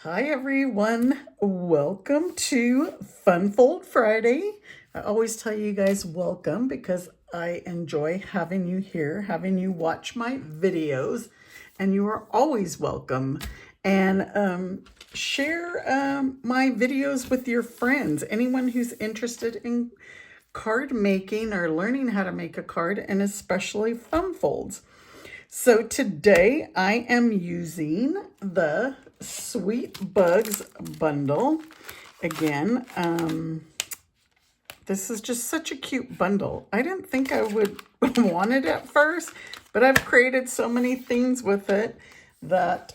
Hi everyone, welcome to Fun Fold Friday. I always tell you guys welcome because I enjoy having you here, having you watch my videos, and you are always welcome. And share my videos with your friends, anyone who's interested in card making or learning how to make a card, and especially fun folds. So today I am using the Sweet Bugs bundle. Again, this is just such a cute bundle. I didn't think I would want it at first, but I've created so many things with it that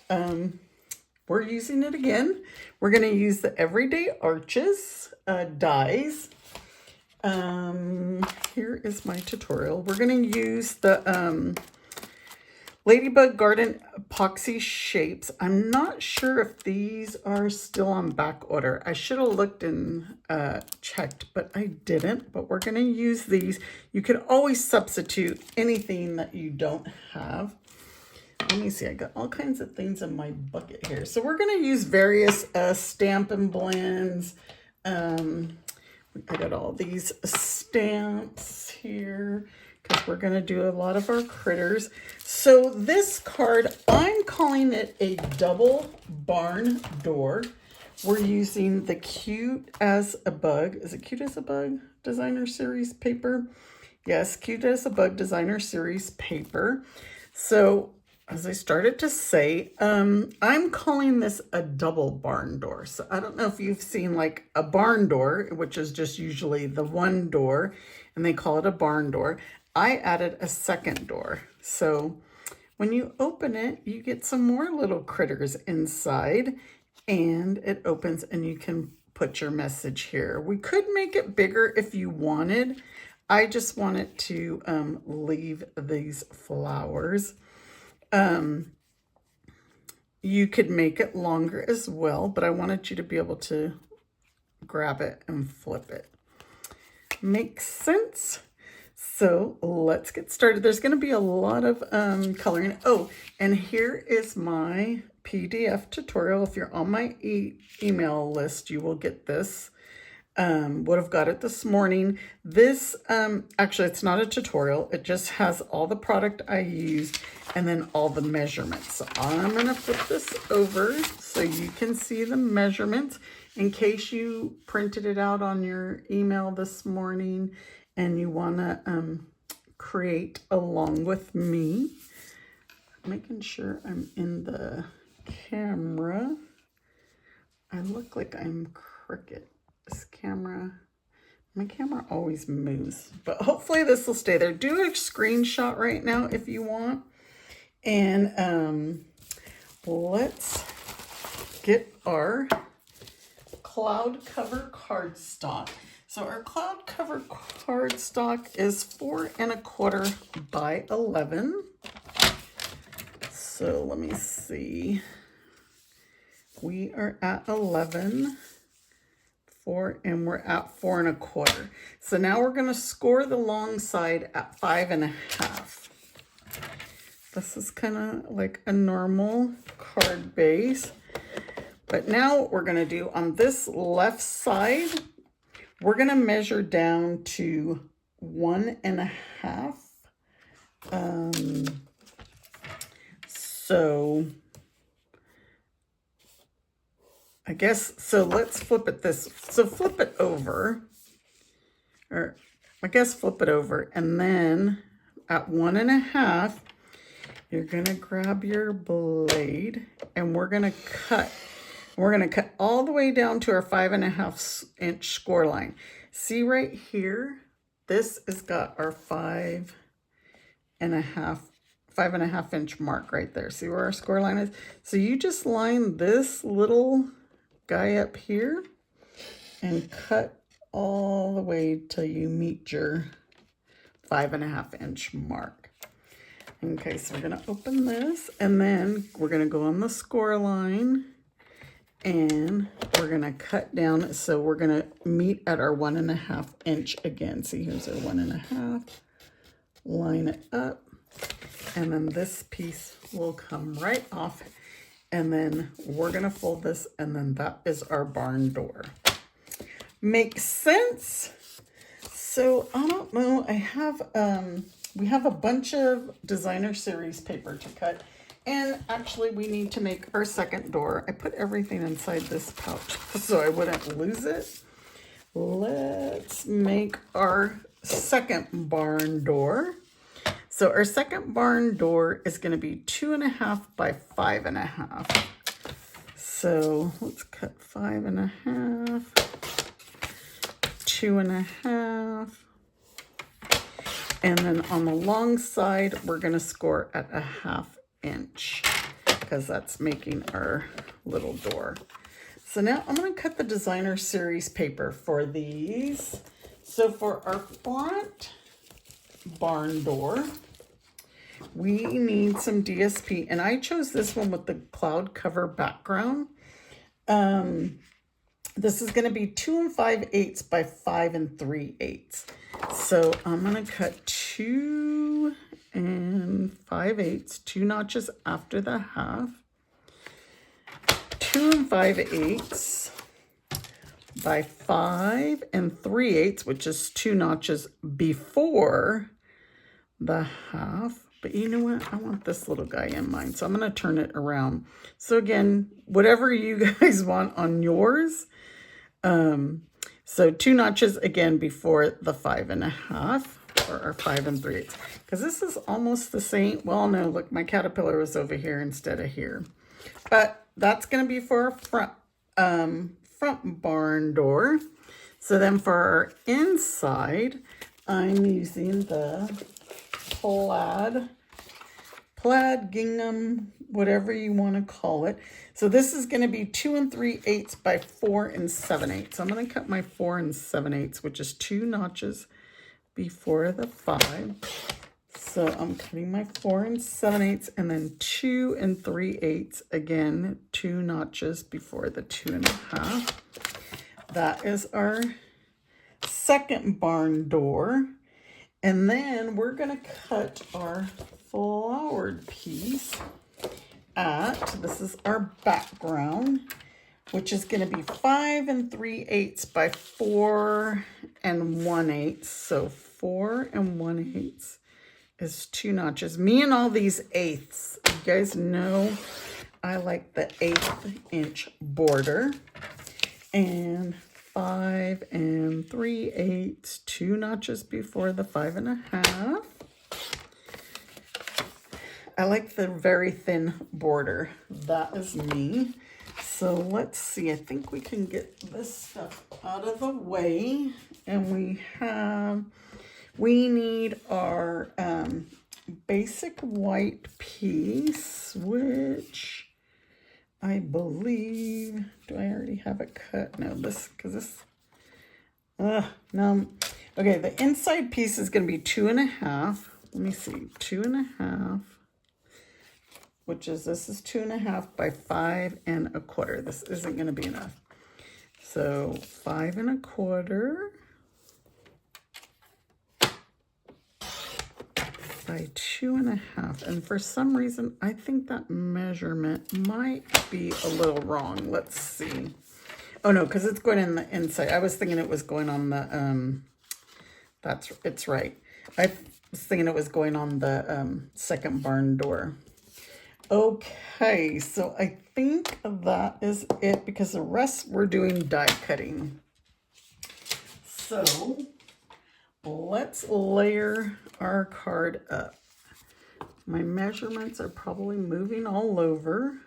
we're using it again. We're going to use the Everyday Arches dies. Here is my tutorial. We're going to use the Ladybug Garden epoxy shapes. I'm not sure if these are still on back order. I should have looked and checked, but I didn't. But we're going to use these. You can always substitute anything that you don't have. Let me see. I got all kinds of things in my bucket here. So we're going to use various Stampin' blends. I got all these stamps here, because we're going to do a lot of our critters. So this card, I'm calling it a double barn door. We're using the Cute as a Bug. Is it Cute as a Bug Designer Series paper? Yes, Cute as a Bug Designer Series paper. So as I started to say, I'm calling this a double barn door. So I don't know if you've seen like a barn door, which is just usually the one door, and they call it a barn door. I added a second door. So when you open it, you get some more little critters inside, and it opens and you can put your message here. We could make it bigger if you wanted. I just wanted to leave these flowers. You could make it longer as well, but I wanted you to be able to grab it and flip it. Makes sense? So let's get started. There's going to be a lot of coloring. Oh, and here is my PDF tutorial. If you're on my email list, you will get this. Would have got it this morning. This, actually, it's not a tutorial. It just has all the product I used and then all the measurements. So I'm going to flip this over so you can see the measurements in case you printed it out on your email this morning and you want to create along with me. Making sure I'm in the camera. I look like I'm crooked. This camera, my camera always moves, but hopefully this will stay there. Do a screenshot right now if you want. And let's get our cloud cover cardstock. So our cloud cover cardstock is 4 1/4 by 11. So let me see. We are at 11. And we're at 4 1/4. So now we're going to score the long side at 5 1/2. This is kind of like a normal card base. But now what we're going to do on this left side, we're going to measure down to 1 1/2. So I guess, so let's flip it this, so flip it over, or I guess flip it over, and then at 1 1/2, you're gonna grab your blade, and we're gonna cut all the way down to our 5 1/2 inch score line. See right here, this has got our 5 1/2 inch mark right there. See where our score line is? So you just line this little guy up here and cut all the way till you meet your 5 1/2 inch mark. Okay, so we're going to open this, and then we're going to go on the score line, and we're going to cut down. So we're going to meet at our 1 1/2 inch again. See, here's our 1 1/2. Line it up, and then this piece will come right off. And then we're gonna fold this, and then that is our barn door. Makes sense? So I don't know, I have, we have a bunch of designer series paper to cut. And actually we need to make our second door. I put everything inside this pouch so I wouldn't lose it. Let's make our second barn door. So our second barn door is going to be 2.5 by 5.5. So let's cut 5.5, 2.5. And then on the long side, we're going to score at 1/2 inch because that's making our little door. So now I'm going to cut the designer series paper for these. So for our front barn door, we need some DSP, and I chose this one with the cloud cover background. This is going to be 2 5/8 by 5 3/8. So I'm going to cut 2 5/8, 2 notches after the half. 2 5/8 by 5 3/8, which is 2 notches before the half. But you know what? I want this little guy in mine, so I'm going to turn it around. So again, whatever you guys want on yours. So 2 notches again before the 5.5, or 5 3/8, because this is almost the same. Well, no, look, my caterpillar was over here instead of here. But that's going to be for our front barn door. So then for our inside, I'm using the plaid gingham, whatever you want to call it. So this is going to be 2 3/8 by 4 7/8. So I'm going to cut my 4 7/8, which is 2 notches before the 5. So I'm cutting my 4 7/8, and then 2 3/8, again, 2 notches before the 2.5. That is our second barn door. And then we're going to cut our flowered piece this is our background, which is going to be 5 3/8 by 4 1/8. So 4 1/8 is 2 notches. Me and all these eighths. You guys know I like the 1/8 inch border. And 5 3/8, 2 notches before the 5.5. I like the very thin border. That is me. So let's see. I think we can get this stuff out of the way. And we need our basic white piece, which I believe, do I already have it cut? No, no. Okay, the inside piece is going to be 2.5. Let me see, 2.5, which is, this is 2.5 by 5 1/4. This isn't going to be enough. So 5 1/4 by 2.5. And for some reason, I think that measurement might be a little wrong. Let's see. Oh no, because it's going in the inside. I was thinking it was going on the, it's right. I was thinking it was going on the second barn door. Okay, so I think that is it, because the rest we're doing die cutting. So let's layer our card up. My measurements are probably moving all over.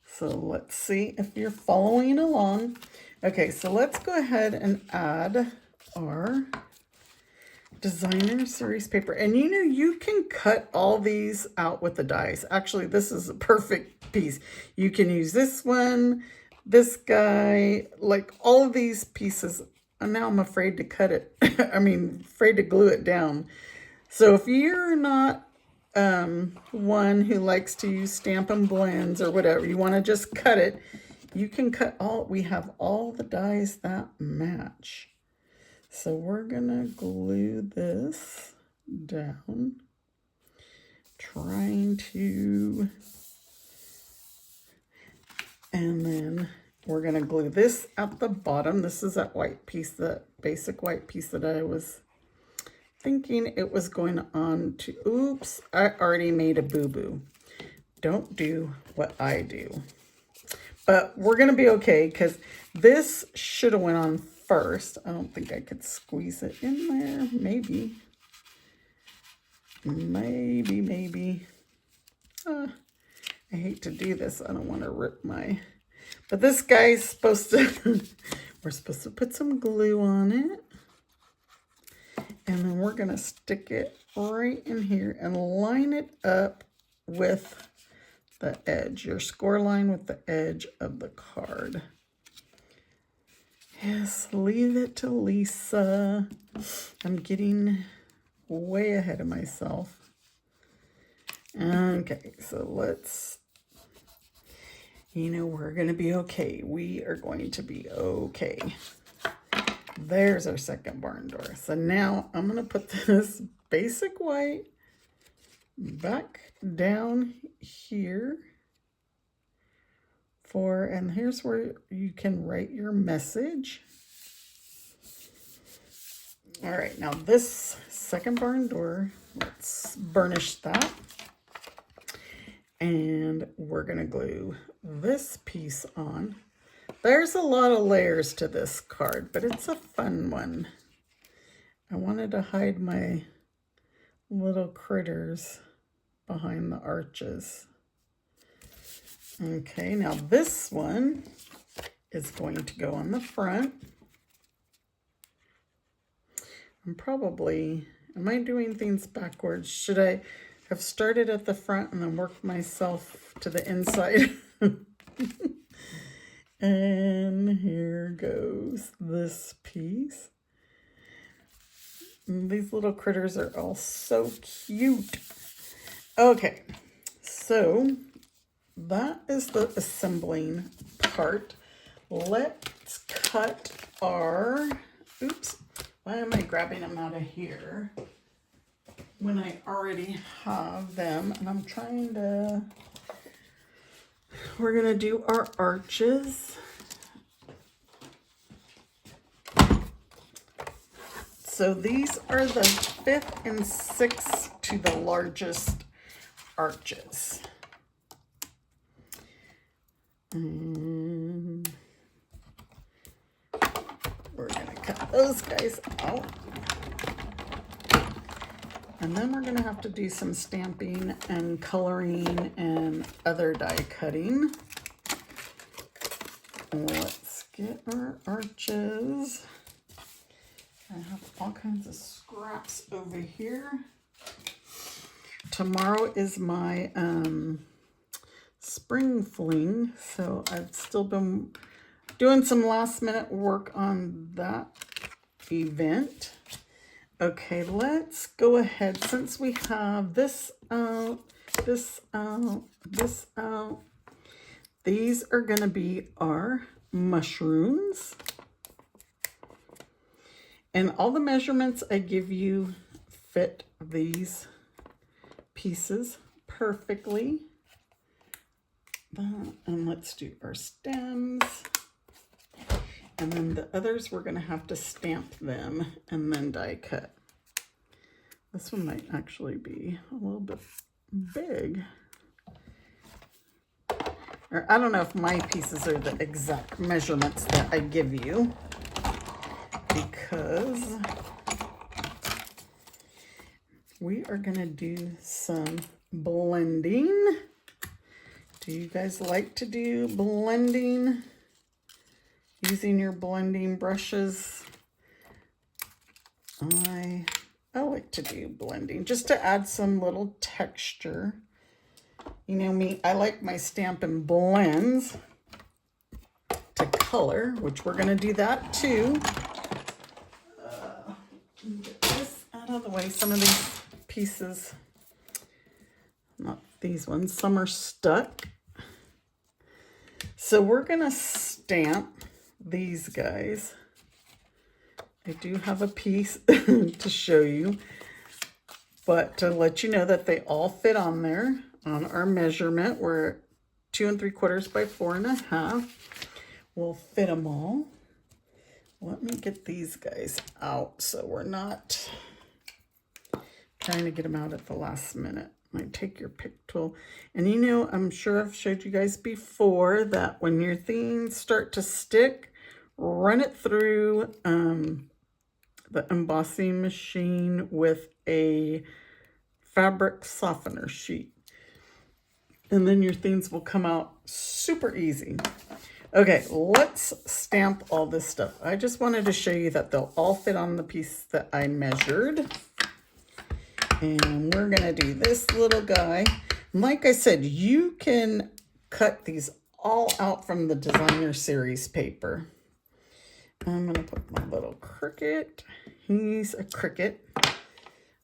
So let's see if you're following along. Okay, so let's go ahead and add our designer series paper. And you know, you can cut all these out with the dies. Actually, this is a perfect piece. You can use this one, this guy, like all of these pieces. And now I'm afraid to cut it. Afraid to glue it down. So if you're not one who likes to use Stampin' blends or whatever, you want to just cut it, you can cut all. We have all the dies that match. So we're gonna glue this down, trying to And then we're going to glue this at the bottom. This is that white piece, the basic white piece that I was thinking it was going on to. Oops, I already made a boo-boo. Don't do what I do. But we're going to be okay because this should have went on first. I don't think I could squeeze it in there. Maybe. Maybe. I hate to do this. I don't want to rip my... But this guy's supposed to... We're supposed to put some glue on it. And then we're going to stick it right in here and line it up with the edge. Your score line with the edge of the card. Yes, leave it to Lisa. I'm getting way ahead of myself. Okay, so let's... we're going to be okay. We are going to be okay. There's our second barn door. So now I'm going to put this basic white back down here. And here's where you can write your message. All right, now this second barn door, let's burnish that. And we're going to glue this piece on. There's a lot of layers to this card, but it's a fun one. I wanted to hide my little critters behind the arches. Okay, now this one is going to go on the front. Am I doing things backwards? Should I have started at the front and then worked myself to the inside? And here goes this piece. And these little critters are all so cute. Okay, so that is the assembling part. Let's cut our, oops, why am I grabbing them out of here when I already have them? And I'm trying to, we're gonna do our arches. So these are the 5th and 6th to the largest arches. And we're gonna cut those guys out. And then we're gonna have to do some stamping and coloring and other die cutting. Let's get our arches. I have all kinds of scraps over here. Tomorrow is my spring fling, so I've still been doing some last minute work on that event. Okay, let's go ahead. Since we have this out, this out, this out, these are going to be our mushrooms. And all the measurements I give you fit these pieces perfectly. And let's do our stems. And then the others, we're going to have to stamp them and then die cut. This one might actually be a little bit big. Or I don't know if my pieces are the exact measurements that I give you, because we are going to do some blending. Do you guys like to do blending? Using your blending brushes? I like to do blending just to add some little texture. You know me, I like my Stampin' blends to color, which we're going to do that too. Get this out of the way. Some of these pieces, not these ones, some are stuck. So we're going to stamp these guys. I do have a piece to show you, but to let you know that they all fit on there on our measurement. 2 3/4 by 4.5 will fit them all. Let me get these guys out so we're not trying to get them out at the last minute. Might take your pick tool. And you know, I'm sure I've showed you guys before that when your things start to stick, run it through the embossing machine with a fabric softener sheet. And then your things will come out super easy. Okay, let's stamp all this stuff. I just wanted to show you that they'll all fit on the piece that I measured. And we're gonna do this little guy. Like I said, you can cut these all out from the designer series paper. I'm gonna put my little cricket. He's a cricket,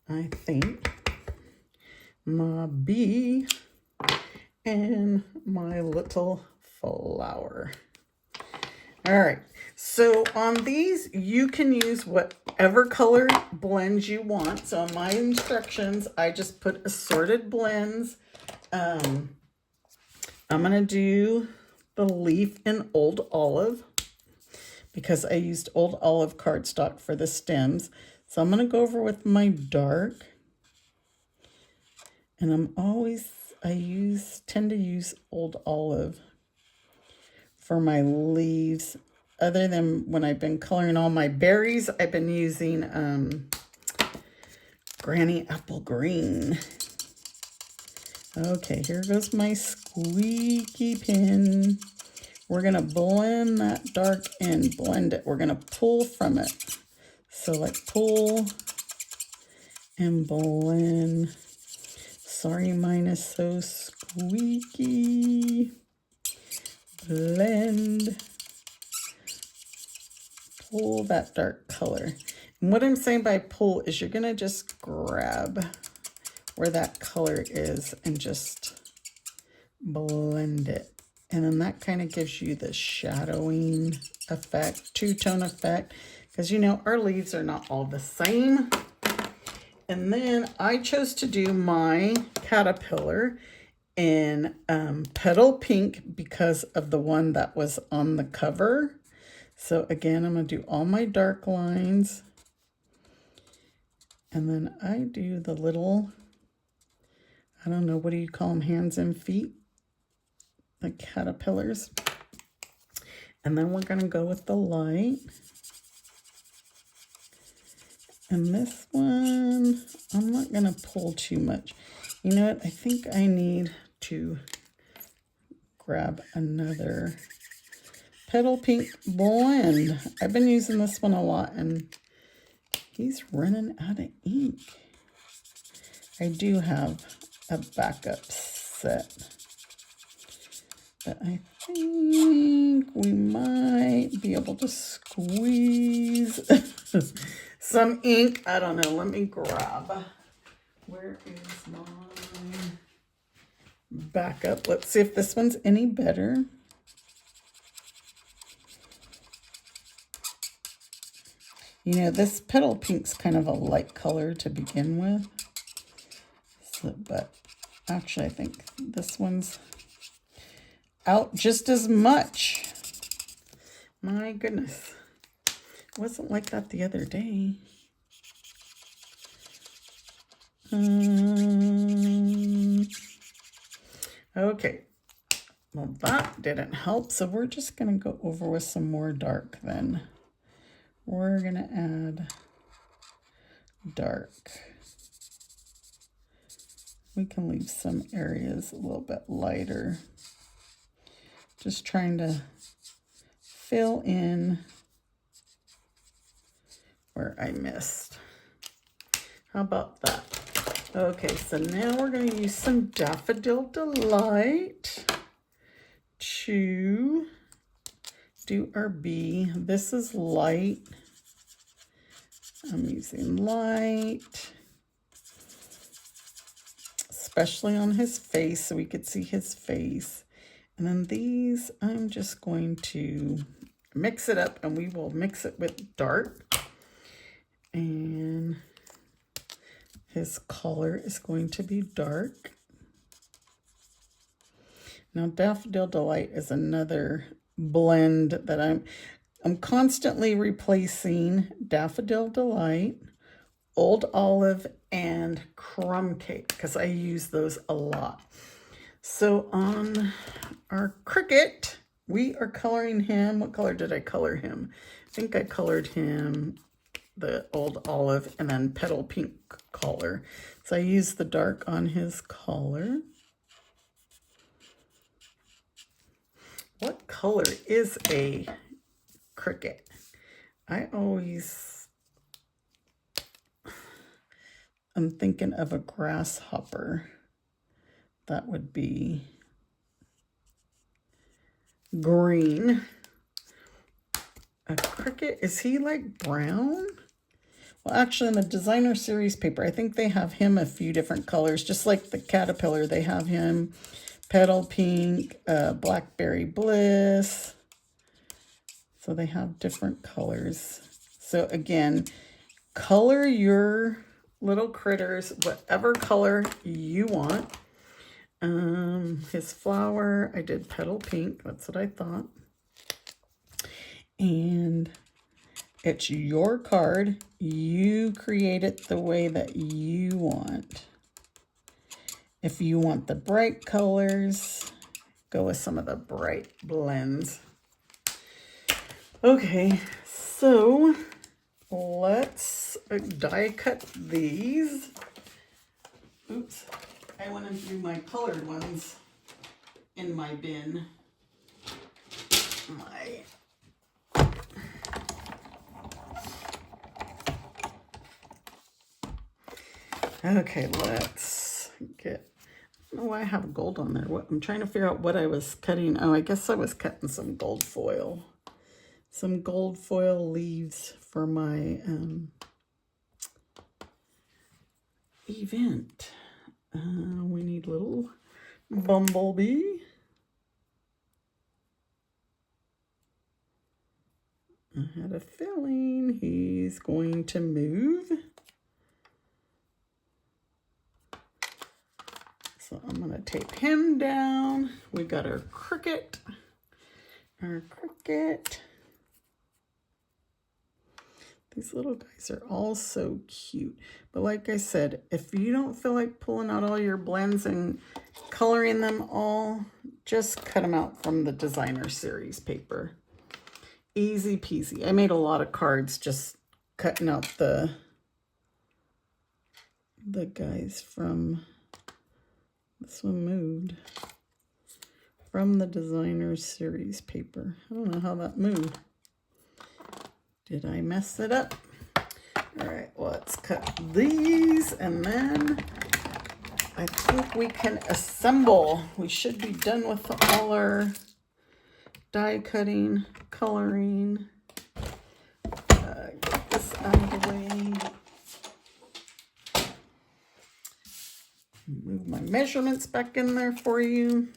I think. My bee and my little flower. All right, so on these, you can use whatever color blends you want. So on my instructions, I just put assorted blends. I'm gonna do the leaf in Old Olive because I used Old Olive cardstock for the stems. So I'm gonna go over with my dark. And I tend to use Old Olive for my leaves. Other than when I've been coloring all my berries, I've been using Granny Apple Green. Okay, here goes my squeaky pen. We're gonna blend that dark in, blend it. We're gonna pull from it. So like pull and blend. Sorry, mine is so squeaky. Blend. Pull that dark color. And what I'm saying by pull is you're gonna just grab where that color is and just blend it. And then that kind of gives you the shadowing effect, two-tone effect, because you know our leaves are not all the same. And then I chose to do my caterpillar in petal pink because of the one that was on the cover. So again, I'm going to do all my dark lines. And then I do the little, I don't know, what do you call them, hands and feet? The caterpillars. And then we're going to go with the light. And this one, I'm not going to pull too much. You know what? I think I need to grab another petal pink blend. I've been using this one a lot and he's running out of ink. I do have a backup set, but I think we might be able to squeeze some ink. I don't know. Let me grab. Where is my backup? Let's see if this one's any better. You know, this petal pink's kind of a light color to begin with. So, but actually, I think this one's out just as much. My goodness. It wasn't like that the other day. Okay. Well, that didn't help. So we're just going to go over with some more dark then. We're going to add dark. We can leave some areas a little bit lighter. Just trying to fill in where I missed. How about that? Okay, so now we're going to use some Daffodil Delight to do our bee. This is light. I'm using light, especially on his face so we could see his face. And then these, I'm just going to mix it up and we will mix it with dark. And his collar is going to be dark. Now, Daffodil Delight is another blend that I'm constantly replacing Daffodil Delight, Old Olive, and Crumb Cake because I use those a lot. So on our Cricut, we are coloring him. What color did I color him? I think I colored him the Old Olive and then Petal Pink collar. So I used the dark on his collar. What color is a Cricut? I'm thinking of a grasshopper. That would be green. A Cricut, is he like brown? Well, actually in the designer series paper, I think they have him a few different colors, just like the caterpillar. They have him Petal Pink, Blackberry Bliss. So they have different colors. So again, color your little critters whatever color you want. His flower, I did Petal Pink. That's what I thought. And it's your card. You create it the way that you want. If you want the bright colors, go with some of the bright blends. Okay, so let's die cut these. Oops, I want to do my colored ones in my bin. Okay, let's get, I don't know why I have gold on there. I'm trying to figure out what I was cutting. Oh, I guess I was cutting some gold foil. Some gold foil leaves for my event. We need little bumblebee. I had a feeling he's going to move. So I'm going to tape him down. We got our Cricut. These little guys are all so cute. But like I said, if you don't feel like pulling out all your blends and coloring them all, just cut them out from the designer series paper. Easy peasy. I made a lot of cards just cutting out the guys from, this one moved, from the designer series paper. I don't know how that moved. Did I mess it up? All right, let's cut these and then I think we can assemble. We should be done with all our die cutting, coloring. Get this out of the way. Move my measurements back in there for you.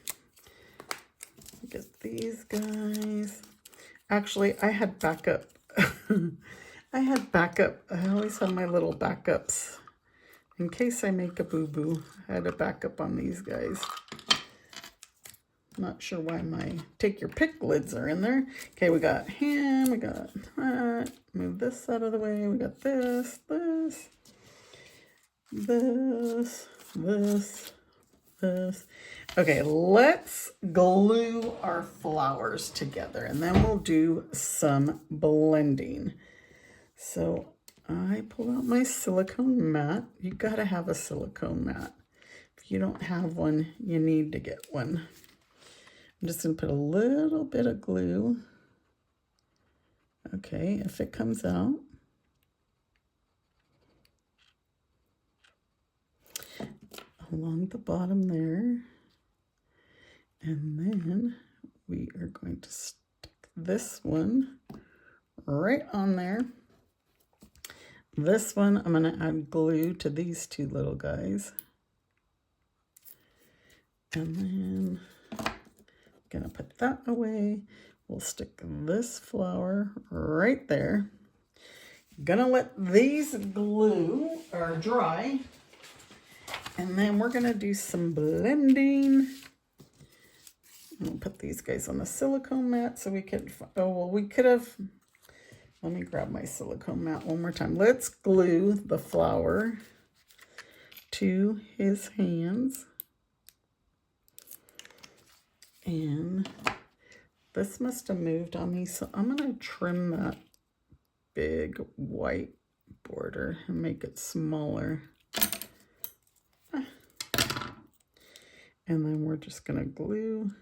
Get these guys. Actually, I had backup. I always have my little backups. In case I make a boo-boo, I had a backup on these guys. Not sure why my take your pick lids are in there. Okay, we got him, we got that. Move this out of the way. We got this. Okay, let's glue our flowers together and then we'll do some blending. So I pulled out my silicone mat. You gotta have a silicone mat. If you don't have one, you need to get one. I'm just gonna put a little bit of glue. Okay, if it comes out. Along the bottom there. And then we are going to stick this one right on there. This one, I'm going to add glue to these two little guys. And then I'm going to put that away. We'll stick this flower right there. Gonna let these glue or dry. And then we're going to do some blending. We'll put these guys on the silicone mat so we could, oh, well, we could have, let me grab my silicone mat one more time. Let's glue the flower to his hands. And this must have moved on me, so I'm going to trim that big white border and make it smaller. And then we're just going to glue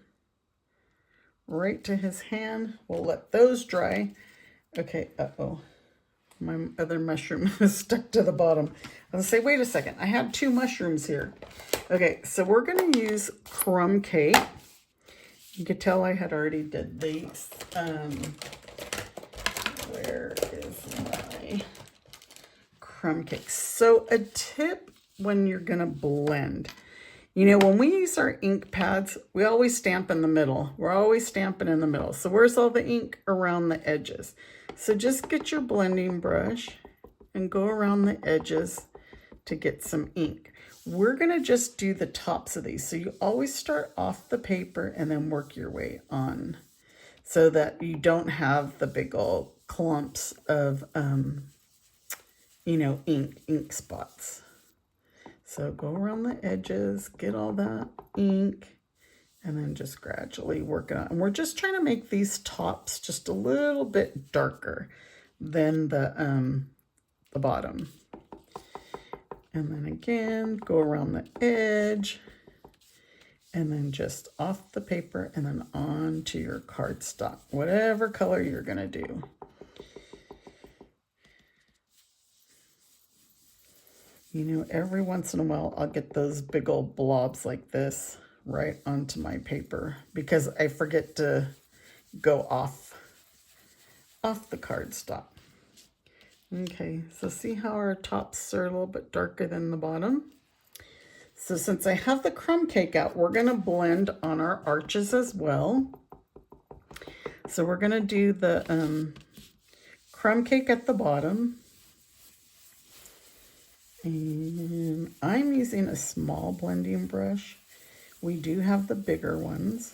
right to his hand. We'll let those dry. Okay, uh-oh. My other mushroom is stuck to the bottom. I was gonna say, wait a second, I have 2 mushrooms here. Okay, so we're gonna use crumb cake. You could tell I had already did these. Where is my crumb cake? So a tip when you're gonna blend. You know, when we use our ink pads, we always stamp in the middle. We're always stamping in the middle. So where's all the ink? Around the edges. So just get your blending brush and go around the edges to get some ink. We're gonna just do the tops of these. So you always start off the paper and then work your way on so that you don't have the big old clumps of, you know, ink spots. So go around the edges, get all that ink, and then just gradually work it on. And we're just trying to make these tops just a little bit darker than the bottom. And then again, go around the edge, and then just off the paper, and then on to your cardstock, whatever color you're gonna do. You know, every once in a while, I'll get those big old blobs like this right onto my paper because I forget to go off the cardstock. Okay, so see how our tops are a little bit darker than the bottom? So since I have the crumb cake out, we're gonna blend on our arches as well. So we're gonna do the crumb cake at the bottom. And I'm using a small blending brush. We do have the bigger ones.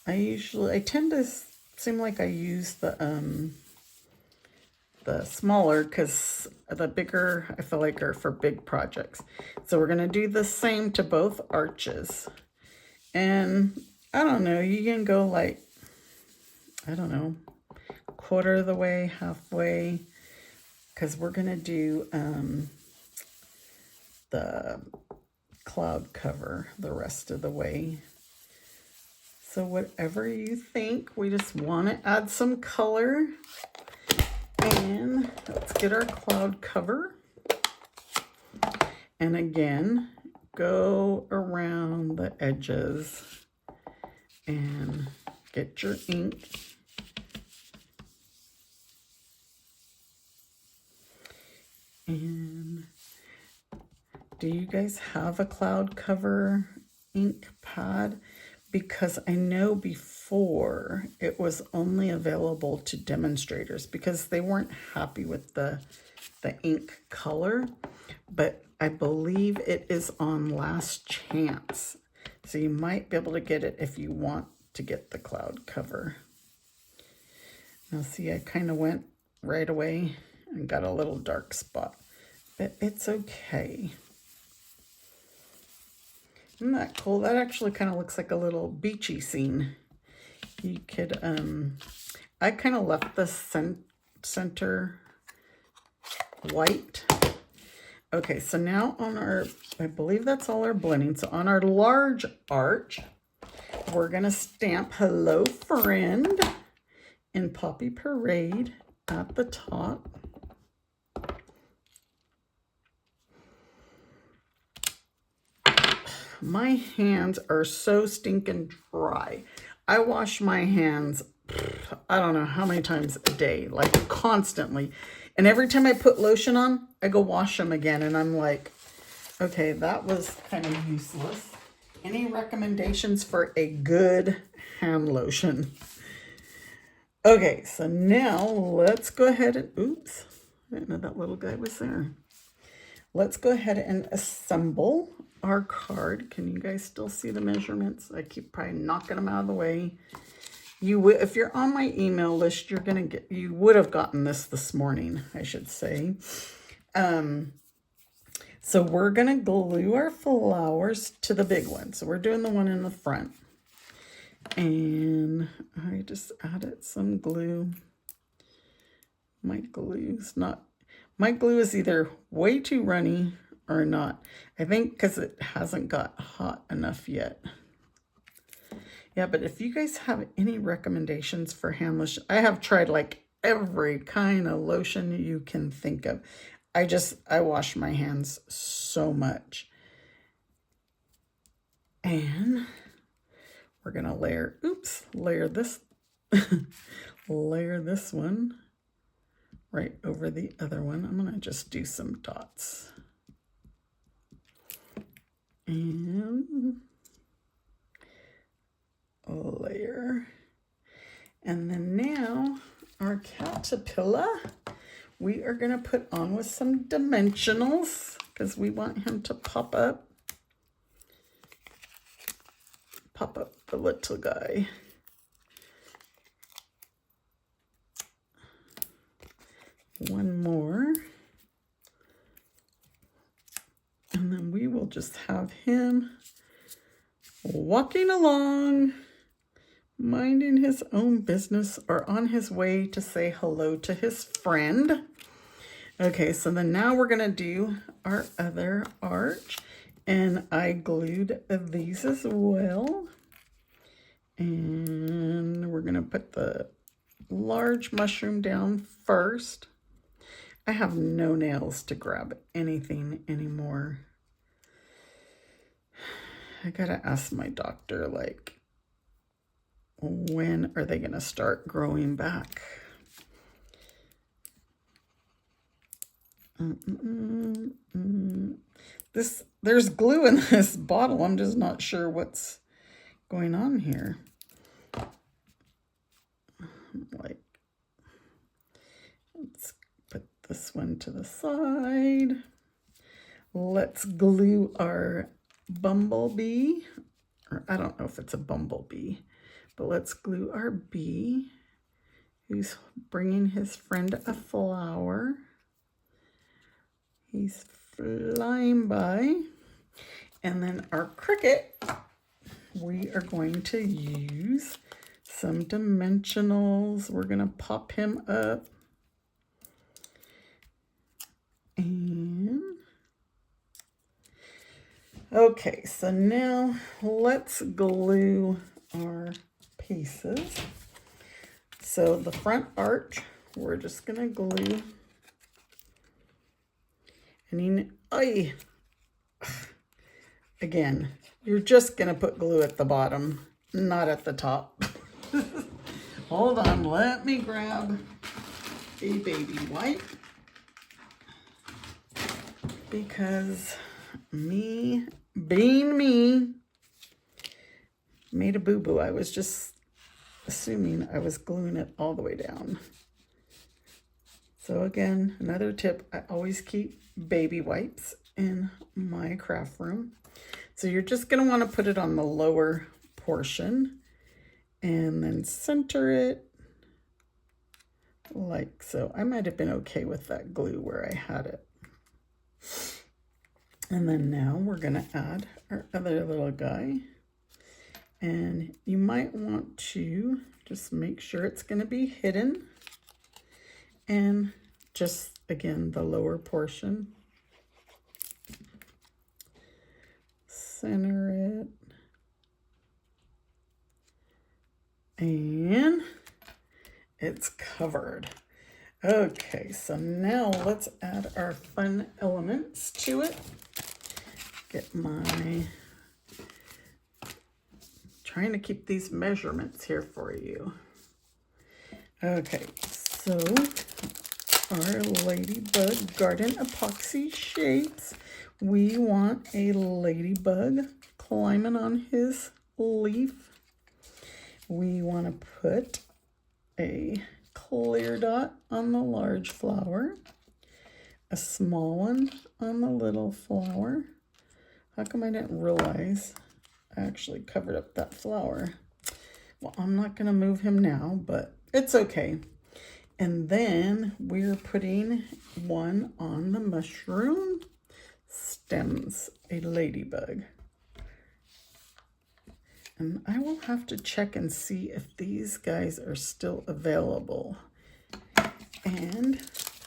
I tend to seem like I use the smaller because the bigger I feel like are for big projects. So we're gonna do the same to both arches. And I don't know, you can go like, I don't know, quarter of the way, halfway, because we're gonna do the cloud cover the rest of the way. So whatever you think, we just want to add some color. And let's get our cloud cover. And again, go around the edges and get your ink. And do you guys have a cloud cover ink pad? Because I know before it was only available to demonstrators because they weren't happy with the ink color, but I believe it is on last chance. So you might be able to get it if you want to get the cloud cover. Now see, I kind of went right away and got a little dark spot, but it's okay. Isn't that cool? That actually kind of looks like a little beachy scene. You could, I kind of left the center white. Okay, so now on our, I believe that's all our blending. So on our large arch, we're gonna stamp Hello Friend in Poppy Parade at the top. My hands are so stinking dry. I wash my hands, I don't know how many times a day, like constantly. And every time I put lotion on, I go wash them again. And I'm like, okay, that was kind of useless. Any recommendations for a good hand lotion? Okay, so now let's go ahead and, oops, I didn't know that little guy was there. Let's go ahead and assemble our card. Can you guys still see the measurements? I keep probably knocking them out of the way. If you're on my email list, you would have gotten this morning, I should say. So we're gonna glue our flowers to the big one. So we're doing the one in the front. And I just added some glue. My glue is either way too runny or not. I think because it hasn't got hot enough yet. Yeah, but if you guys have any recommendations for hand lotion, I have tried like every kind of lotion you can think of. I wash my hands so much. And we're gonna layer this, layer this one right over the other one. I'm gonna just do some dots. And layer. And then now our caterpillar, we are gonna put on with some dimensionals because we want him to pop up the little guy. One more. And then we will just have him walking along, minding his own business or on his way to say hello to his friend. Okay, so then now we're gonna do our other arch. And I glued these as well. And we're gonna put the large mushroom down first. I have no nails to grab anything anymore. I gotta ask my doctor, like, when are they gonna start growing back? There's glue in this bottle. I'm just not sure what's going on here. Like, let's put this one to the side. Let's glue our bumblebee, or I don't know if it's a bumblebee, but let's glue our bee who's bringing his friend a flower. He's flying by. And then our cricket, we are going to use some dimensionals. We're going to pop him up. And okay, so now let's glue our pieces. So the front arch, we're just going to glue. And again, you're just going to put glue at the bottom, not at the top. Hold on, let me grab a baby wipe. Because me, being me, made a boo-boo. I was just assuming I was gluing it all the way down. So again, another tip, I always keep baby wipes in my craft room. So you're just going to want to put it on the lower portion and then center it like so. I might have been okay with that glue where I had it. And then now we're going to add our other little guy. And you might want to just make sure it's going to be hidden. And just, again, the lower portion. Center it. And it's covered. Okay, so now let's add our fun elements to it. Get my, trying to keep these measurements here for you. Okay, so our ladybug garden epoxy shapes. We want a ladybug climbing on his leaf. We want to put a clear dot on the large flower, a small one on the little flower, How come I didn't realize I actually covered up that flower? Well, I'm not going to move him now, but it's okay. And then we're putting one on the mushroom stems, a ladybug. And I will have to check and see if these guys are still available. And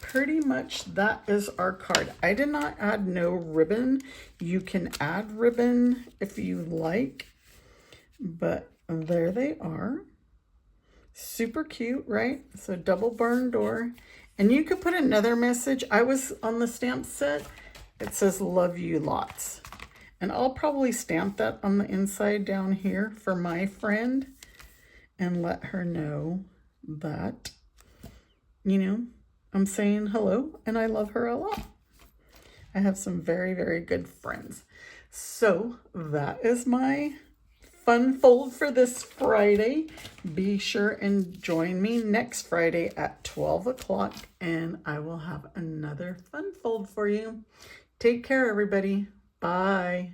pretty much that is our card. I did not add no ribbon. You can add ribbon if you like, but there they are. Super cute, right? So double barn door. And you could put another message. I was on the stamp set. It says love you lots. And I'll probably stamp that on the inside down here for my friend and let her know that, you know, I'm saying hello and I love her a lot. I have some very, very good friends. So that is my fun fold for this Friday. Be sure and join me next Friday at 12 o'clock and I will have another fun fold for you. Take care, everybody. Bye.